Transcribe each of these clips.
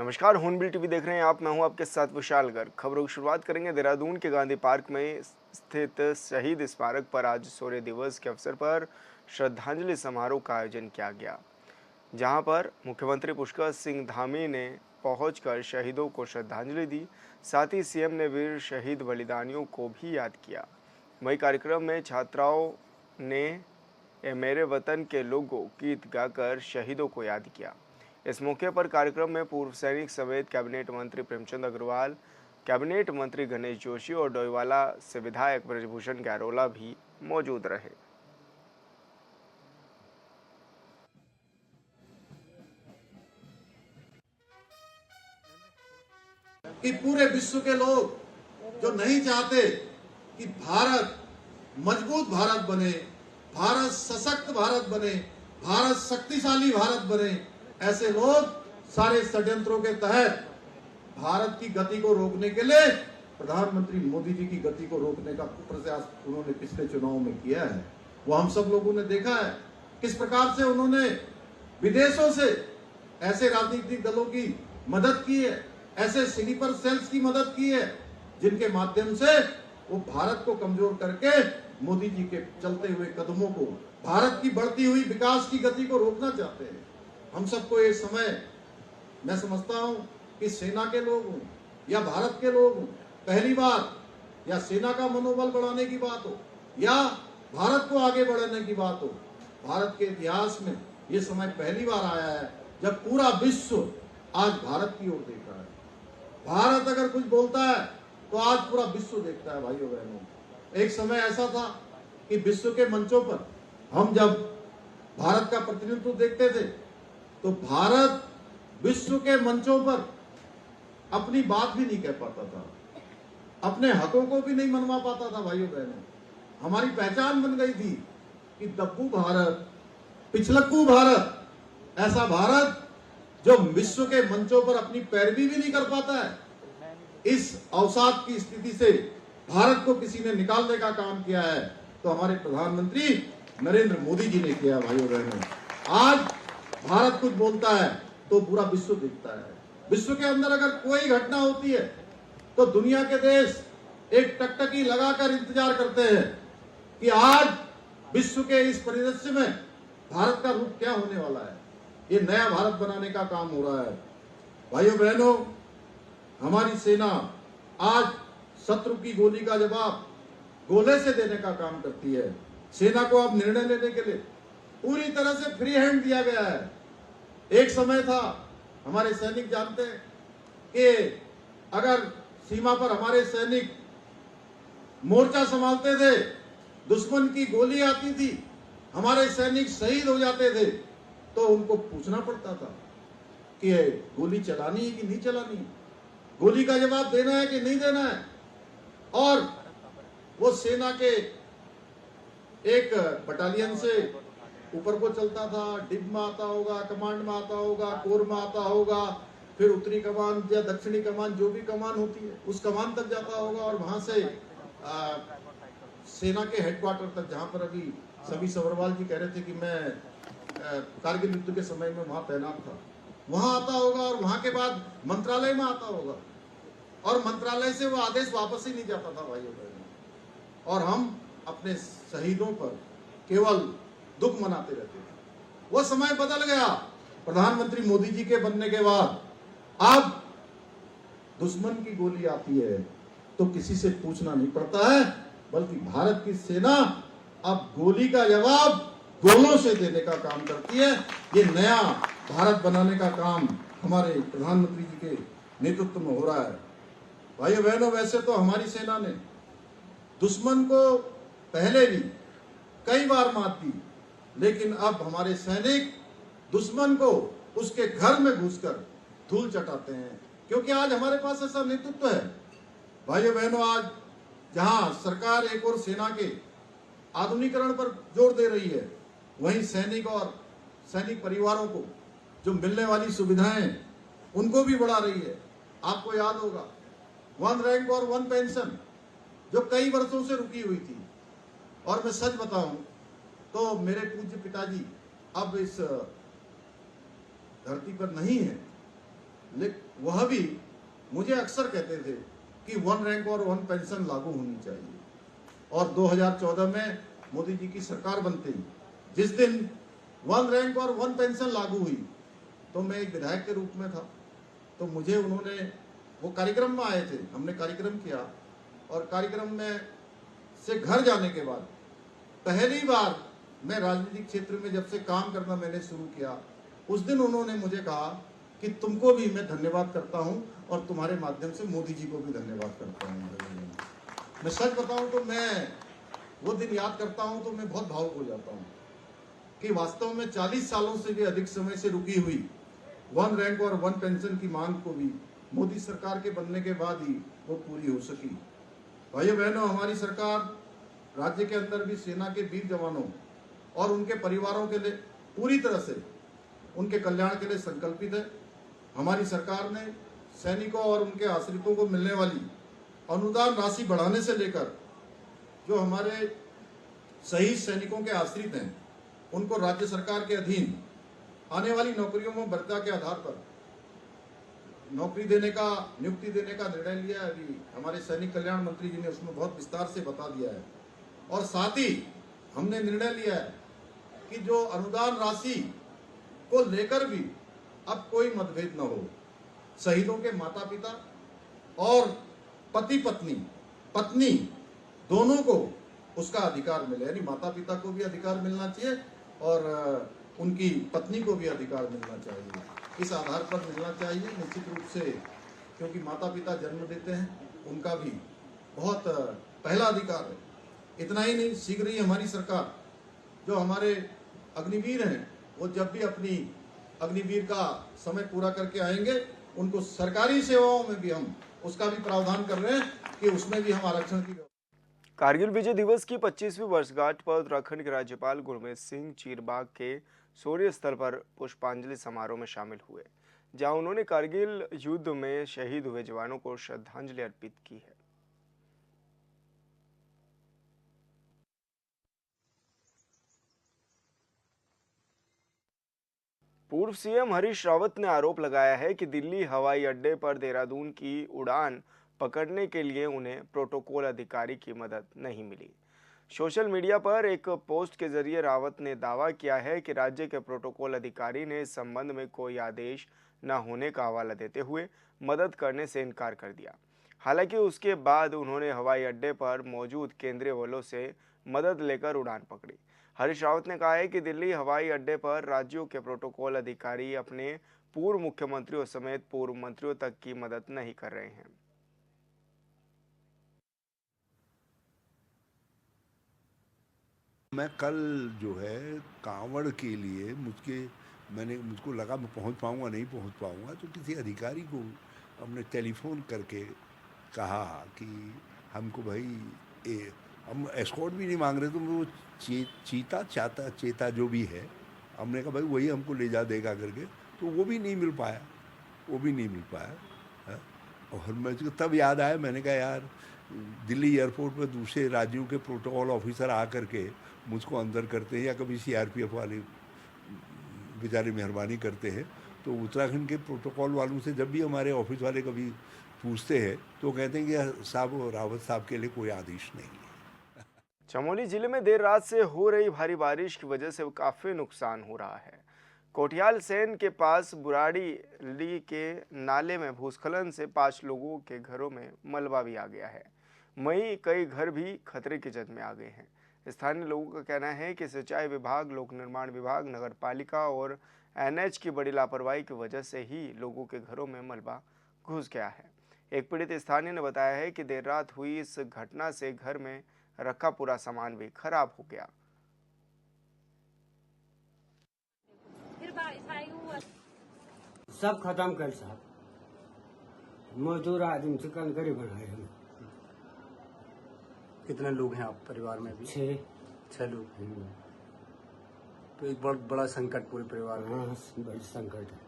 नमस्कार, hornbill TV देख रहे हैं आप। मैं हूं आपके साथ विशाल गर्ग। खबरों की शुरुआत करेंगे देहरादून के गांधी पार्क में स्थित शहीद स्मारक पर आज शौर्य दिवस के अवसर पर श्रद्धांजलि समारोह का आयोजन किया गया, जहां पर मुख्यमंत्री पुष्कर सिंह धामी ने पहुंचकर शहीदों को श्रद्धांजलि दी। साथ ही सीएम ने वीर शहीद बलिदानियों को भी याद किया। वहीं कार्यक्रम में छात्राओं ने "ए मेरे वतन के लोगों" गीत गाकर शहीदों को याद किया। इस मौके पर कार्यक्रम में पूर्व सैनिक समेत कैबिनेट मंत्री प्रेमचंद अग्रवाल, कैबिनेट मंत्री गणेश जोशी और डोईवाला से विधायक ब्रजभूषण गैरोला भी मौजूद रहे। कि पूरे विश्व के लोग जो नहीं चाहते कि भारत मजबूत भारत बने, भारत सशक्त भारत बने, भारत शक्तिशाली भारत बने, ऐसे लोग सारे षड्यंत्रों के तहत भारत की गति को रोकने के लिए प्रधानमंत्री मोदी जी की गति को रोकने का प्रयास उन्होंने पिछले चुनाव में किया है। वो हम सब लोगों ने देखा है किस प्रकार से उन्होंने विदेशों से ऐसे राजनीतिक दलों की मदद की है, ऐसे स्लीपर सेल्स की मदद की है, जिनके माध्यम से वो भारत को कमजोर करके मोदी जी के चलते हुए कदमों को, भारत की बढ़ती हुई विकास की गति को रोकना चाहते हैं। हम सबको ये समय, मैं समझता हूं कि सेना के लोग हों या भारत के लोग हों, पहली बार या सेना का मनोबल बढ़ाने की बात हो या भारत को आगे बढ़ाने की बात हो, भारत के इतिहास में ये समय पहली बार आया है जब पूरा विश्व आज भारत की ओर देख रहा है। भारत अगर कुछ बोलता है तो आज पूरा विश्व देखता है। भाइयों बहनों, एक समय ऐसा था कि विश्व के मंचों पर हम जब भारत का प्रतिनिधित्व देखते थे तो भारत विश्व के मंचों पर अपनी बात भी नहीं कह पाता था, अपने हकों को भी नहीं मनवा पाता था। भाइयों बहनों, हमारी पहचान बन गई थी कि दब्बू भारत, पिछलक्कू भारत, ऐसा भारत जो विश्व के मंचों पर अपनी पैरवी भी नहीं कर पाता है। इस अवसाद की स्थिति से भारत को किसी ने निकालने का काम किया है तो हमारे प्रधानमंत्री नरेंद्र मोदी जी ने किया। भाइयों बहनों, आज भारत कुछ बोलता है तो पूरा विश्व देखता है। विश्व के अंदर अगर कोई घटना होती है तो दुनिया के देश एक टकटकी लगाकर इंतजार करते हैं कि आज विश्व के इस परिदृश्य में भारत का रूप क्या होने वाला है। ये नया भारत बनाने का काम हो रहा है। भाइयों बहनों, हमारी सेना आज शत्रु की गोली का जवाब गोले से देने का काम करती है। सेना को अब निर्णय लेने के लिए पूरी तरह से फ्री हैंड दिया गया है। एक समय था, हमारे सैनिक जानते हैं कि अगर सीमा पर हमारे सैनिक मोर्चा संभालते थे, दुश्मन की गोली आती थी, हमारे सैनिक शहीद हो जाते थे तो उनको पूछना पड़ता था कि गोली चलानी है कि नहीं चलानी है, गोली का जवाब देना है कि नहीं देना है। और वो सेना के एक बटालियन से ऊपर को चलता था, डिब में आता होगा, कमांड में आता होगा, कोर में आता होगा, फिर उत्तरी कमान या दक्षिणी कमान, जो भी कमान होती है उस कमान तक जाता होगा और वहां से सेना के हेडक्वार्टर तक, जहां पर अभी सभी सभरवाल जी कह रहे थे कि मैं कारगिल युद्ध के समय में वहां तैनात था, वहां आता होगा और वहां के बाद मंत्रालय में आता होगा और मंत्रालय से वो आदेश वापस ही नहीं जाता था। भाइयों बहनों, और हम अपने शहीदों पर केवल दुख मनाते रहते थे। वो समय बदल गया। प्रधानमंत्री मोदी जी के बनने के बाद अब दुश्मन की गोली आती है तो किसी से पूछना नहीं पड़ता है, बल्कि भारत की सेना अब गोली का जवाब गोलों से देने का काम करती है। ये नया भारत बनाने का काम हमारे प्रधानमंत्री जी के नेतृत्व में हो रहा है। भाइयों बहनों, वैसे तो हमारी सेना ने दुश्मन को पहले भी कई बार मात दी, लेकिन अब हमारे सैनिक दुश्मन को उसके घर में घुसकर धूल चटाते हैं, क्योंकि आज हमारे पास ऐसा नेतृत्व है। भाइयों बहनों, आज जहां सरकार एक और सेना के आधुनिकीकरण पर जोर दे रही है, वहीं सैनिक और सैनिक परिवारों को जो मिलने वाली सुविधाएं उनको भी बढ़ा रही है। आपको याद होगा 1 रैंक और 1 पेंशन जो कई वर्षों से रुकी हुई थी, और मैं सच बताऊं तो मेरे पूज्य पिताजी अब इस धरती पर नहीं है, वह भी मुझे अक्सर कहते थे कि 1 रैंक और 1 पेंशन लागू होनी चाहिए। और 2014 में मोदी जी की सरकार बनते ही जिस दिन 1 रैंक और 1 पेंशन लागू हुई तो मैं एक विधायक के रूप में था, तो मुझे उन्होंने, वो कार्यक्रम में आए थे, हमने कार्यक्रम किया और कार्यक्रम में से घर जाने के बाद पहली बार मैं राजनीतिक क्षेत्र में जब से काम करना मैंने शुरू किया, उस दिन उन्होंने मुझे कहा कि तुमको भी मैं धन्यवाद करता हूं और तुम्हारे माध्यम से मोदी जी को भी धन्यवाद करता हूं। मैं सच बताऊं तो मैं वो दिन याद करता हूं तो मैं बहुत भावुक हो जाता हूं कि वास्तव में 40 सालों से भी अधिक समय से रुकी हुई 1 रैंक और 1 पेंशन की मांग को भी मोदी सरकार के बनने के बाद ही वो पूरी हो सकी। भाइयों बहनों, हमारी सरकार राज्य के अंदर भी सेना के वीर जवानों और उनके परिवारों के लिए पूरी तरह से उनके कल्याण के लिए संकल्पित है। हमारी सरकार ने सैनिकों और उनके आश्रितों को मिलने वाली अनुदान राशि बढ़ाने से लेकर जो हमारे शहीद सैनिकों के आश्रित हैं उनको राज्य सरकार के अधीन आने वाली नौकरियों में वरीयता के आधार पर नौकरी देने का, नियुक्ति देने का निर्णय लिया है। अभी हमारे सैनिक कल्याण मंत्री जी ने उसमें बहुत विस्तार से बता दिया है। और साथ ही हमने निर्णय लिया है कि जो अनुदान राशि को लेकर भी अब कोई मतभेद न हो। शहीदों के माता पिता और पति पत्नी दोनों को उसका अधिकार मिले, यानी माता पिता को भी अधिकार मिलना चाहिए और उनकी पत्नी को भी अधिकार मिलना चाहिए। इस आधार पर मिलना चाहिए निश्चित रूप से, क्योंकि माता पिता जन्म देते हैं, उनका भी बहुत पहला अधिकार है। इतना ही नहीं, शीघ्र ही हमारी सरकार जो हमारे अग्निवीर हैं वो जब भी अपनी अग्निवीर का समय पूरा करके आएंगे, उनको सरकारी सेवाओं में भी हम उसका भी प्रावधान कर रहे हैं कि उसमें भी हम आरक्षण की। कारगिल विजय दिवस की 25वीं वर्षगांठ पर उत्तराखंड के राज्यपाल गुरमीत सिंह चीरबाग के शौर्य स्थल पर पुष्पांजलि समारोह में शामिल हुए, जहां उन्होंने कारगिल युद्ध में शहीद हुए जवानों को श्रद्धांजलि अर्पित की है। पूर्व सीएम हरीश रावत ने आरोप लगाया है कि दिल्ली हवाई अड्डे पर देहरादून की उड़ान पकड़ने के लिए उन्हें प्रोटोकॉल अधिकारी की मदद नहीं मिली। सोशल मीडिया पर एक पोस्ट के जरिए रावत ने दावा किया है कि राज्य के प्रोटोकॉल अधिकारी ने इस संबंध में कोई आदेश न होने का हवाला देते हुए मदद करने से इनकार कर दिया। हालांकि उसके बाद उन्होंने हवाई अड्डे पर मौजूद केंद्रीय बलों से मदद लेकर उड़ान पकड़ी। हरीश रावत ने कहा है कि दिल्ली हवाई अड्डे पर राज्यों के प्रोटोकॉल अधिकारी अपने पूर्व मुख्यमंत्रियों समेत पूर्व मंत्रियों तक की मदद नहीं कर रहे हैं। मैं कल जो है कांवड़ के लिए मुझको लगा मैं पहुंच पाऊंगा नहीं पहुंच पाऊंगा, तो किसी अधिकारी को हमने टेलीफोन करके कहा कि हमको भाई हम एस्कॉर्ट भी नहीं मांग रहे, तो वो चीता जो भी है, हमने कहा भाई वही हमको ले जा देगा करके, तो वो भी नहीं मिल पाया है। और मैं तब याद आया, मैंने कहा यार दिल्ली एयरपोर्ट पर दूसरे राज्यों के प्रोटोकॉल ऑफिसर आ करके मुझको अंदर करते हैं या कभी सीआरपीएफ वाले बेचारे मेहरबानी करते हैं, तो उत्तराखंड के प्रोटोकॉल वालों से जब भी हमारे ऑफिस वाले कभी पूछते हैं तो कहते हैं कि साहब रावत साहब के लिए कोई आदेश नहीं है। चमोली जिले में देर रात से हो रही भारी बारिश की वजह से काफी नुकसान हो रहा है। कोटियाल सेन के पास बुराड़ी के नाले में भूस्खलन से 5 लोगों के घरों में मलबा भी आ गया है। वहीं कई घर भी खतरे की जद में आ गए हैं। स्थानीय लोगों का कहना है कि सिंचाई विभाग, लोक निर्माण विभाग, नगर पालिका और एनएच की बड़ी लापरवाही की वजह से ही लोगों के घरों में मलबा घुस गया है। एक पीड़ित स्थानीय ने बताया है कि देर रात हुई इस घटना से घर में रखा पूरा सामान भी खराब हो गया। सब खत्म कर साहब, मजदूर आदमी से कल गरीब बनाए हम। कितने लोग हैं आप परिवार में अभी? 6 लोग। तो एक बहुत बड़ा संकट पूरे परिवार में। हाँ, बड़ी संकट है,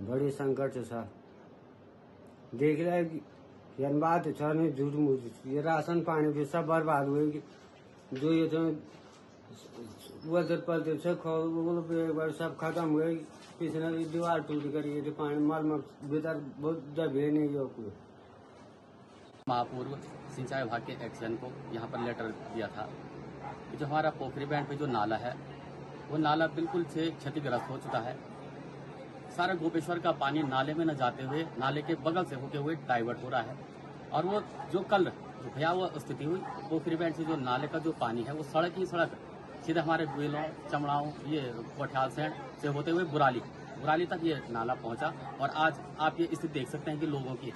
बड़ी संकट है साहब। देख रहे हैं बात है, झूठ मूठ ये राशन पानी भी सब बर्बाद हुए। जो ये तो उधर पर सब खत्म हुए। पिछले भी दीवार टूट कर ये जो पानी माल में भीतर बहुत जगह नहीं है कोई। महापूर्व सिंचाई विभाग के एक्शन को यहाँ पर लेटर दिया था कि जो हमारा पोखरी बैंड पे जो नाला है वो नाला बिल्कुल से क्षतिग्रस्त हो चुका है। सारा गोपेश्वर का पानी नाले में न जाते हुए नाले के बगल से होते हुए डाइवर्ट हो रहा है और वो जो कल जो भयावह स्थिति हुई पोखरी बैंड से जो नाले का जो पानी है वो सड़क ही सड़क सीधे हमारे गुइलों चमड़ाओं ये कोठियाल से होते हुए बुराली तक ये नाला पहुंचा और आज आप ये स्थिति देख सकते हैं कि लोगों की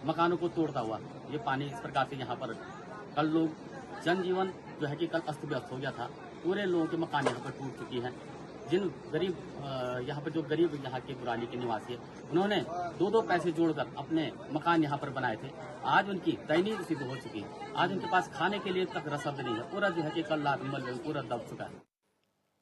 मकानों को तोड़ता हुआ ये पानी इस प्रकार से यहाँ पर कल लोग जनजीवन जो है कि कल अस्त व्यस्त हो गया था। पूरे लोगों के मकान यहाँ पर टूट चुकी हैं। जिन गरीब यहाँ पर जो गरीब यहाँ के बुराली के निवासी है उन्होंने दो पैसे जोड़कर अपने मकान यहाँ पर बनाए थे। आज उनकी दयनीय स्थिति हो चुकी है। आज उनके पास खाने के लिए तक रसद नहीं है। पूरा जो है कि कल रात में पूरा दब चुका है।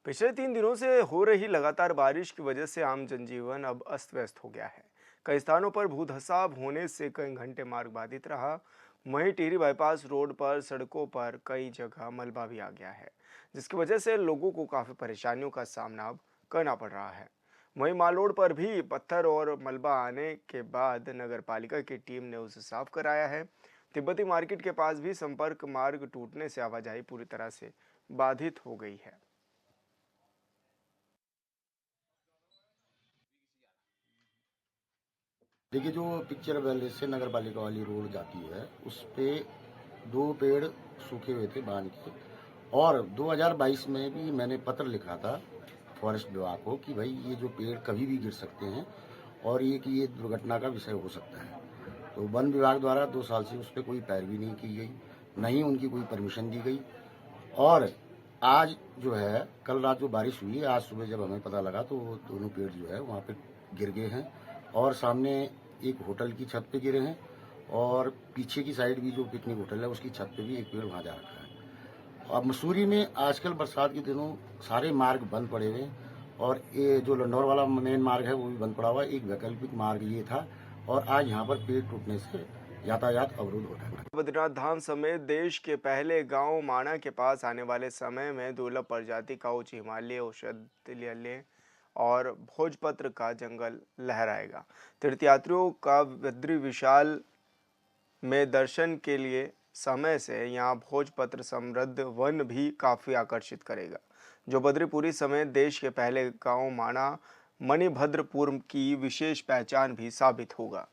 पिछले 3 दिनों से हो रही लगातार बारिश की वजह से आम जनजीवन अब अस्त व्यस्त हो गया है। कई स्थानों पर भूधसाव होने से कई घंटे मार्ग बाधित रहा। वहीं टिहरी बाईपास रोड पर सड़कों पर कई जगह मलबा भी आ गया है, जिसकी वजह से लोगों को काफ़ी परेशानियों का सामना अब करना पड़ रहा है। वहीं मालरोड पर भी पत्थर और मलबा आने के बाद नगर पालिका की टीम ने उसे साफ कराया है। तिब्बती मार्केट के पास भी संपर्क मार्ग टूटने से आवाजाही पूरी तरह से बाधित हो गई है। देखिए, जो पिक्चर वैली से नगर पालिका वाली रोड जाती है उस पे 2 पेड़ सूखे हुए थे बांध के, और 2022 में भी मैंने पत्र लिखा था फॉरेस्ट विभाग को कि भाई ये जो पेड़ कभी भी गिर सकते हैं और ये दुर्घटना का विषय हो सकता है। तो वन विभाग द्वारा 2 साल से उस पर कोई पैरवी नहीं की गई, न ही उनकी कोई परमिशन दी गई। और आज जो है कल रात जो बारिश हुई है, आज सुबह जब हमें पता लगा तो वो दोनों पेड़ जो है वहाँ पे गिर गए हैं और सामने एक होटल की छत पे गिरे हैं और पीछे की साइड भी जो पिकनिक होटल है उसकी छत पे भी एक पेड़ वहाँ जा रखा है। अब मसूरी में आजकल बरसात के दिनों सारे मार्ग बंद पड़े हुए हैं और ये जो लंडौर वाला मेन मार्ग है वो भी बंद पड़ा हुआ है। एक वैकल्पिक मार्ग ये था और आज यहाँ पर पेड़ टूटने से यातायात अवरुद्ध हो रहा है। बद्रीनाथ धाम समेत देश के पहले गांव माणा के पास आने वाले समय में दुर्लभ प्रजाति का उच्च हिमालय औषधीय और भोजपत्र का जंगल लहराएगा। तीर्थयात्रियों का बद्री विशाल में दर्शन के लिए समय से यहाँ भोजपत्र समृद्ध वन भी काफ़ी आकर्षित करेगा, जो बद्रीपुरी समेत देश के पहले गांव माणा मणिभद्रपुर की विशेष पहचान भी साबित होगा।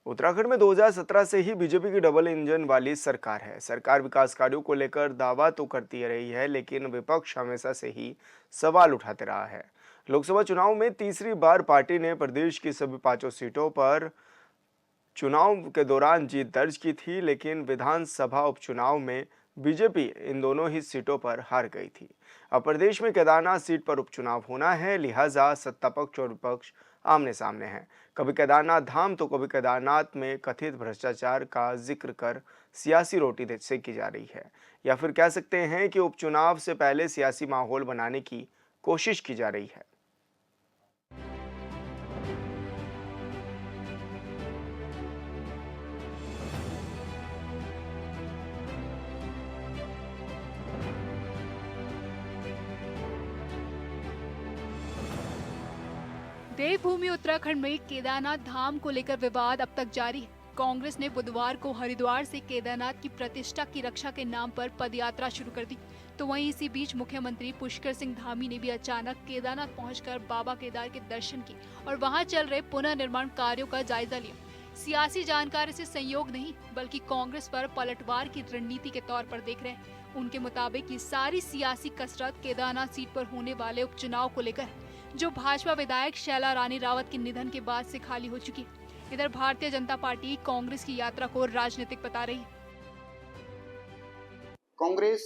उत्तराखंड में 2017 से ही बीजेपी की डबल इंजन वाली सरकार है। सरकार विकास कार्यों को लेकर दावा तो करती रही है, लेकिन विपक्ष हमेशा से ही सवाल उठाते रहा है। लोकसभा चुनाव में तीसरी बार पार्टी ने प्रदेश की सभी 5 सीटों पर चुनाव के दौरान जीत दर्ज की थी, लेकिन विधानसभा उपचुनाव में बीजेपी इन दोनों ही सीटों पर हार गई थी। अब प्रदेश में केदारनाथ सीट पर उपचुनाव होना है, लिहाजा सत्ता पक्ष और विपक्ष आमने सामने हैं। कभी केदारनाथ धाम तो कभी केदारनाथ में कथित भ्रष्टाचार का जिक्र कर सियासी रोटी सेकी जा रही है, या फिर कह सकते हैं कि उपचुनाव से पहले सियासी माहौल बनाने की कोशिश की जा रही है। देवभूमि उत्तराखंड में केदारनाथ धाम को लेकर विवाद अब तक जारी है। कांग्रेस ने बुधवार को हरिद्वार से केदारनाथ की प्रतिष्ठा की रक्षा के नाम पर पदयात्रा शुरू कर दी, तो वहीं इसी बीच मुख्यमंत्री पुष्कर सिंह धामी ने भी अचानक केदारनाथ पहुंचकर बाबा केदार के दर्शन किए और वहां चल रहे पुनर्निर्माण कार्यों का जायजा लिया। सियासी जानकारी से संयोग नहीं बल्कि कांग्रेस पर पलटवार की रणनीति के तौर पर देख रहे हैं। उनके मुताबिक ये सारी सियासी कसरत केदारनाथ सीट पर होने वाले उपचुनाव को लेकर, जो भाजपा विधायक शैला रानी रावत के निधन के बाद से खाली हो चुकी है। इधर भारतीय जनता पार्टी कांग्रेस की यात्रा को राजनीतिक बता रही है। कांग्रेस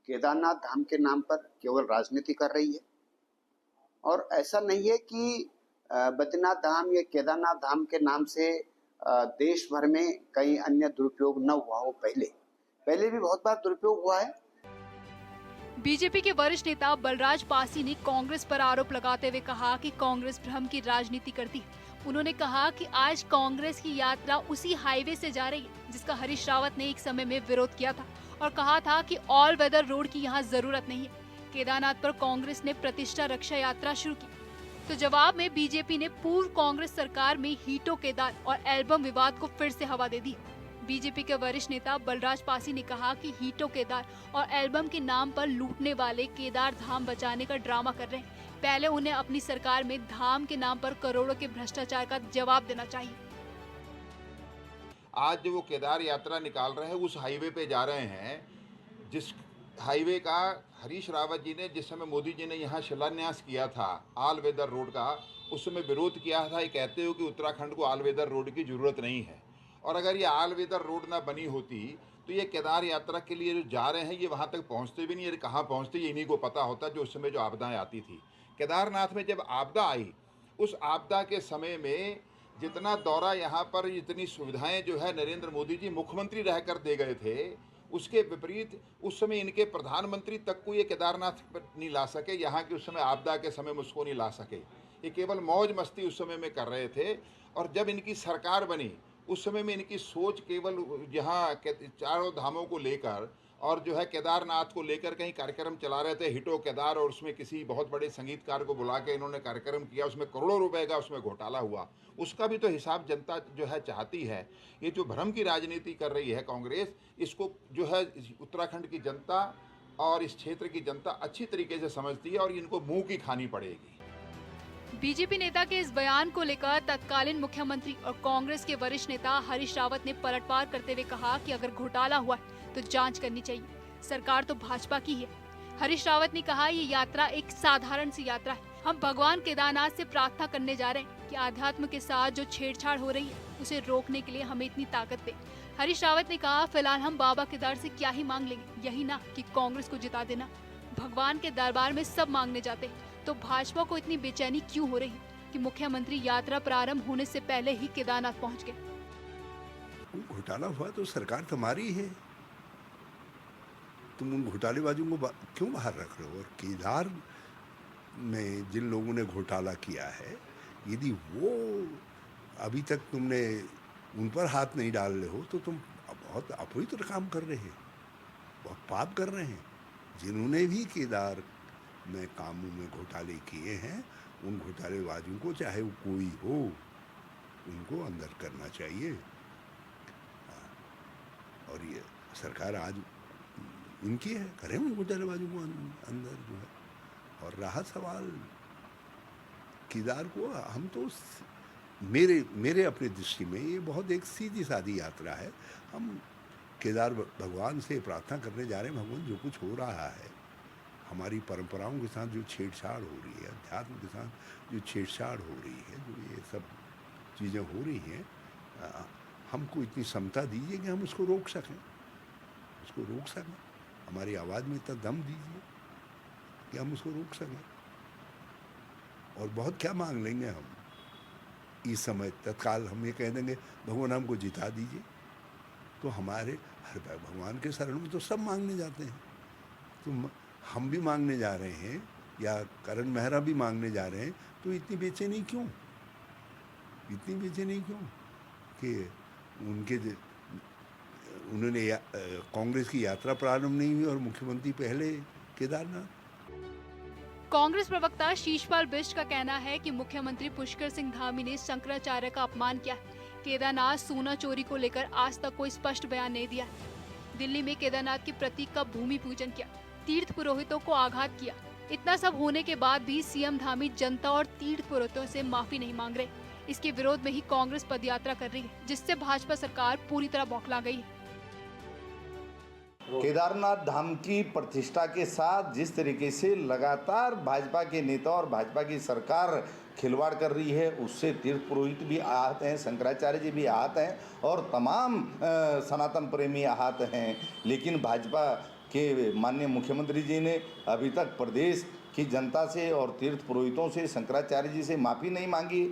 केदारनाथ धाम के नाम पर केवल राजनीति कर रही है और ऐसा नहीं है कि बद्रीनाथ धाम या केदारनाथ धाम के नाम से देश भर में कई अन्य दुरुपयोग न हुआ हो। पहले भी बहुत बार दुरुपयोग हुआ है। बीजेपी के वरिष्ठ नेता बलराज पासी ने कांग्रेस पर आरोप लगाते हुए कहा कि कांग्रेस भ्रम की राजनीति करती है। उन्होंने कहा कि आज कांग्रेस की यात्रा उसी हाईवे से जा रही है जिसका हरीश रावत ने एक समय में विरोध किया था और कहा था कि ऑल वेदर रोड की यहाँ जरूरत नहीं है। केदारनाथ पर कांग्रेस ने प्रतिष्ठा रक्षा यात्रा शुरू की, तो जवाब में बीजेपी ने पूर्व कांग्रेस सरकार में हीटो केदार और एल्बम विवाद को फिर से हवा दे दी। बीजेपी के वरिष्ठ नेता बलराज पासी ने कहा कि हीटो केदार और एल्बम के नाम पर लूटने वाले केदार धाम बचाने का ड्रामा कर रहे हैं। पहले उन्हें अपनी सरकार में धाम के नाम पर करोड़ों के भ्रष्टाचार का जवाब देना चाहिए। आज जो वो केदार यात्रा निकाल रहे हैं उस हाईवे पे जा रहे हैं जिस हाईवे का हरीश रावत जी ने जिस समय मोदी जी ने यहाँ शिलान्यास किया था ऑल वेदर रोड का, उस समय विरोध किया था। ये कहते हो कि उत्तराखंड को ऑल वेदर रोड की ज़रूरत नहीं है, और अगर ये ऑल वेदर रोड ना बनी होती तो ये केदार यात्रा के लिए जो जा रहे हैं ये वहाँ तक पहुँचते भी नहीं। ये कहाँ पहुँचते ये इन्हीं को पता होता जो उस समय जो आपदाएँ आती थी। केदारनाथ में जब आपदा आई, उस आपदा के समय में जितना दौरा यहाँ पर इतनी सुविधाएं जो है नरेंद्र मोदी जी मुख्यमंत्री रहकर दे गए थे, उसके विपरीत उस समय इनके प्रधानमंत्री तक को ये केदारनाथ पर नहीं ला सके। यहाँ के उस समय आपदा के समय में उसको नहीं ला सके। ये केवल मौज मस्ती उस समय में कर रहे थे। और जब इनकी सरकार बनी उस समय में इनकी सोच केवल यहाँ चारों धामों को लेकर और जो है केदारनाथ को लेकर कहीं कार्यक्रम चला रहे थे हिटो केदार, और उसमें किसी बहुत बड़े संगीतकार को बुला के इन्होंने कार्यक्रम किया, उसमें करोड़ों रुपए का उसमें घोटाला हुआ। उसका भी तो हिसाब जनता जो है चाहती है। ये जो भ्रम की राजनीति कर रही है कांग्रेस, इसको जो है उत्तराखंड की जनता और इस क्षेत्र की जनता अच्छी तरीके से समझती है और इनको मुंह की खानी पड़ेगी। बीजेपी नेता के इस बयान को लेकर तत्कालीन मुख्यमंत्री और कांग्रेस के वरिष्ठ नेता हरीश रावत ने पलटवार करते हुए कहा कि अगर घोटाला हुआ है तो जांच करनी चाहिए, सरकार तो भाजपा की है। हरीश रावत ने कहा ये यात्रा एक साधारण सी यात्रा है। हम भगवान केदारनाथ से प्रार्थना करने जा रहे हैं कि आध्यात्म के साथ जो छेड़छाड़ हो रही है उसे रोकने के लिए हमें इतनी ताकत दे। हरीश रावत ने कहा फिलहाल हम बाबा केदार से क्या ही मांग लेंगे, यही ना कि कांग्रेस को जिता देना। भगवान के दरबार में सब मांगने जाते हैं, तो भाजपा को इतनी बेचैनी क्यों हो रही है कि मुख्यमंत्री यात्रा प्रारंभ होने से पहले ही केदारनाथ पहुंच गए। घोटाला हुआ तो सरकार तुम्हारी है, तुम उन घोटालेबाजों को क्यों बाहर रख रहे हो? और केदार में जिन लोगों ने घोटाला किया है, यदि वो अभी तक तुमने उन पर हाथ नहीं डाल रहे हो तो तुम बहुत अपवित्र काम कर रहे हैं, बहुत पाप कर रहे हैं। जिन्होंने भी केदार में कामों में घोटाले किए हैं, उन घोटालेबाजों को चाहे वो कोई हो, उनको अंदर करना चाहिए। और ये सरकार आज इनकी है, करें उन घोटालेबाजों को अंदर जो है। और रहा सवाल केदार को, हम तो मेरे अपने दृष्टि में ये बहुत एक सीधी सादी यात्रा है। हम केदार भगवान से प्रार्थना करने जा रहे हैं, भगवान जो कुछ हो रहा है हमारी परंपराओं के साथ जो छेड़छाड़ हो रही है, अध्यात्म के साथ जो छेड़छाड़ हो रही है, जो ये सब चीज़ें हो रही हैं, हमको इतनी क्षमता दीजिए कि हम उसको रोक सकें, हमारी आवाज़ में इतना दम दीजिए कि हम उसको रोक सकें। और बहुत क्या मांग लेंगे हम इस समय, तत्काल हम ये कह देंगे भगवान हमको जिता दीजिए, तो हमारे हर भगवान के शरण में तो सब मांगने जाते हैं। तो हम भी मांगने जा रहे हैं या करण मेहरा भी मांगने जा रहे हैं, तो इतनी बेचैनी क्यों कि उन्होंने कांग्रेस की यात्रा प्रारंभ नहीं हुई और मुख्यमंत्री पहले केदारनाथ। कांग्रेस प्रवक्ता शीशपाल बिष्ट का कहना है कि मुख्यमंत्री पुष्कर सिंह धामी ने शंकराचार्य का अपमान किया। केदारनाथ सोना चोरी को लेकर आज तक कोई स्पष्ट बयान नहीं दिया। दिल्ली में केदारनाथ के प्रतीक का भूमि पूजन किया, तीर्थ पुरोहितों को आघात किया। इतना सब होने के बाद भी सीएम धामी जनता और तीर्थ पुरोहितों से माफी नहीं मांग रहे। इसके विरोध में ही कांग्रेस पदयात्रा कर रही है, जिससे भाजपा सरकार पूरी तरह बौखला गई है। केदारनाथ धाम की प्रतिष्ठा के साथ जिस तरीके से लगातार भाजपा के नेता और भाजपा की सरकार खिलवाड़ कर रही है, उससे तीर्थ पुरोहित भी आहत हैं, शंकराचार्य जी भी आहत हैं और तमाम सनातन प्रेमी आहत हैं। लेकिन भाजपा के माननीय मुख्यमंत्री जी ने अभी तक प्रदेश की जनता से और तीर्थ पुरोहितों से, शंकराचार्य जी से माफ़ी नहीं मांगी।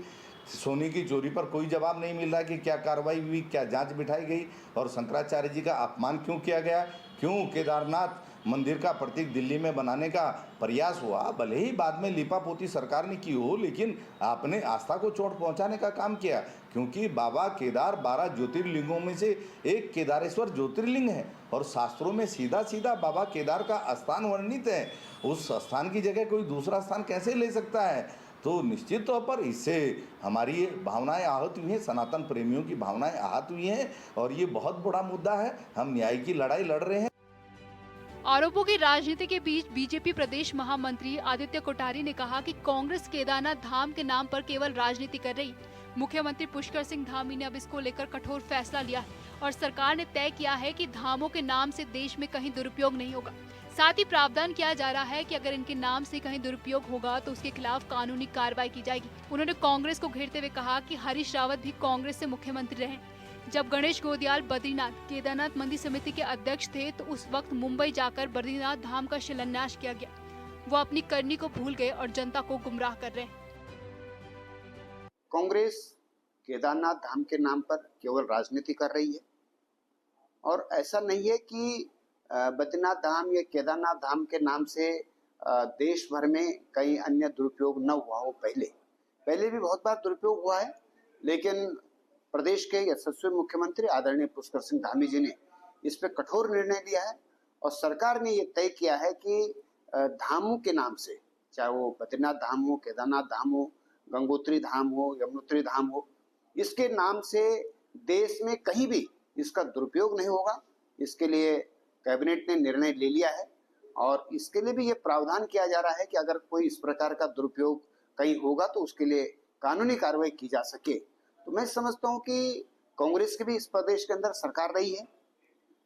सोने की चोरी पर कोई जवाब नहीं मिल रहा कि क्या कार्रवाई हुई, क्या जांच बिठाई गई और शंकराचार्य जी का अपमान क्यों किया गया, क्यों केदारनाथ मंदिर का प्रतीक दिल्ली में बनाने का प्रयास हुआ, भले ही बाद में लिपापोती सरकार ने की हो, लेकिन आपने आस्था को चोट पहुंचाने का काम किया। क्योंकि बाबा केदार 12 ज्योतिर्लिंगों में से एक केदारेश्वर ज्योतिर्लिंग है और शास्त्रों में सीधा सीधा बाबा केदार का स्थान वर्णित है। उस स्थान की जगह कोई दूसरा स्थान कैसे ले सकता है? तो निश्चित तौर पर इससे हमारी भावनाएं आहत हुई हैं, सनातन प्रेमियों की भावनाएं आहत हुई हैं और ये बहुत बड़ा मुद्दा है। हम न्याय की लड़ाई लड़ रहे हैं। आरोपों की राजनीति के बीच बीजेपी प्रदेश महामंत्री आदित्य कोठारी ने कहा कि कांग्रेस केदारनाथ धाम के नाम पर केवल राजनीति कर रही। मुख्यमंत्री पुष्कर सिंह धामी ने अब इसको लेकर कठोर फैसला लिया है और सरकार ने तय किया है कि धामों के नाम से देश में कहीं दुरुपयोग नहीं होगा। साथ ही प्रावधान किया जा रहा है कि अगर इनके नाम से कहीं दुरुपयोग होगा तो उसके खिलाफ कानूनी कार्रवाई की जाएगी। उन्होंने कांग्रेस को घेरते हुए कहा कि हरीश रावत भी कांग्रेस से मुख्यमंत्री रहे। जब गणेश गोदियाल बद्रीनाथ केदारनाथ मंदिर समिति के अध्यक्ष थे तो उस वक्त मुंबई जाकर बद्रीनाथ धाम का शिलान्यास किया गया। वो अपनी करनी को भूल गए और जनता को गुमराह कर रहे हैं। कांग्रेस केदारनाथ धाम के नाम पर केवल राजनीति कर रही है और ऐसा नहीं है कि बद्रीनाथ धाम या केदारनाथ धाम के नाम से देश भर में कई अन्य दुरुपयोग न हुआ हो। पहले भी बहुत बार दुरुपयोग हुआ है, लेकिन प्रदेश के यशस्वी मुख्यमंत्री आदरणीय पुष्कर सिंह धामी जी ने इस पे कठोर निर्णय लिया है और सरकार ने ये तय किया है कि धामों के नाम से, चाहे वो बद्रीनाथ धाम हो, केदारनाथ धाम हो, गंगोत्री धाम हो, यमुनोत्री धाम हो, इसके नाम से देश में कहीं भी इसका दुरुपयोग नहीं होगा। इसके लिए कैबिनेट ने निर्णय ले लिया है और इसके लिए भी ये प्रावधान किया जा रहा है कि अगर कोई इस प्रकार का दुरुपयोग कहीं होगा तो उसके लिए कानूनी कार्रवाई की जा सके। तो मैं समझता हूँ कि कांग्रेस की भी इस प्रदेश के अंदर सरकार रही है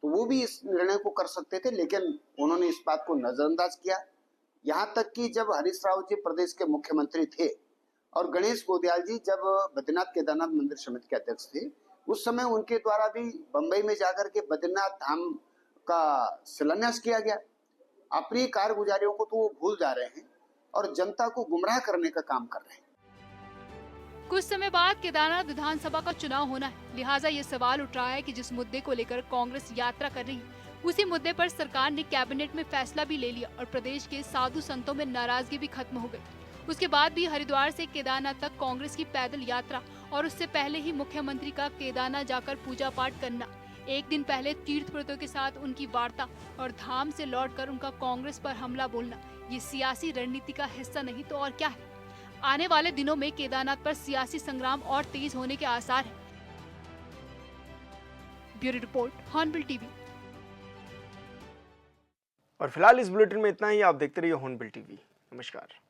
तो वो भी इस निर्णय को कर सकते थे, लेकिन उन्होंने इस बात को नजरअंदाज किया। यहाँ तक कि जब हरीश रावत जी प्रदेश के मुख्यमंत्री थे और गणेश गोदियाल जी जब बद्रीनाथ केदारनाथ मंदिर समिति के अध्यक्ष थे, उस समय उनके द्वारा भी बंबई में जाकर के बद्रीनाथ धाम का शिलान्यास किया गया। अपनी कारगुजारियों को तो वो भूल जा रहे हैं और जनता को गुमराह करने का काम कर रहे हैं। कुछ समय बाद केदारनाथ विधानसभा का चुनाव होना है, लिहाजा ये सवाल उठ रहा है कि जिस मुद्दे को लेकर कांग्रेस यात्रा कर रही है उसी मुद्दे पर सरकार ने कैबिनेट में फैसला भी ले लिया और प्रदेश के साधु संतों में नाराजगी भी खत्म हो गई। उसके बाद भी हरिद्वार से केदारनाथ तक कांग्रेस की पैदल यात्रा और उससे पहले ही मुख्यमंत्री का केदारनाथ जाकर पूजा पाठ करना, एक दिन पहले तीर्थव्रतों के साथ उनकी वार्ता और धाम से लौटकर उनका कांग्रेस पर हमला बोलना, ये सियासी रणनीति का हिस्सा नहीं तो और क्या है। आने वाले दिनों में केदारनाथ पर सियासी संग्राम और तेज होने के आसार हैं। Bureau report, hornbill TV. और फिलहाल इस बुलेटिन में इतना ही। आप देखते रहिए हॉर्नबिल टीवी। नमस्कार।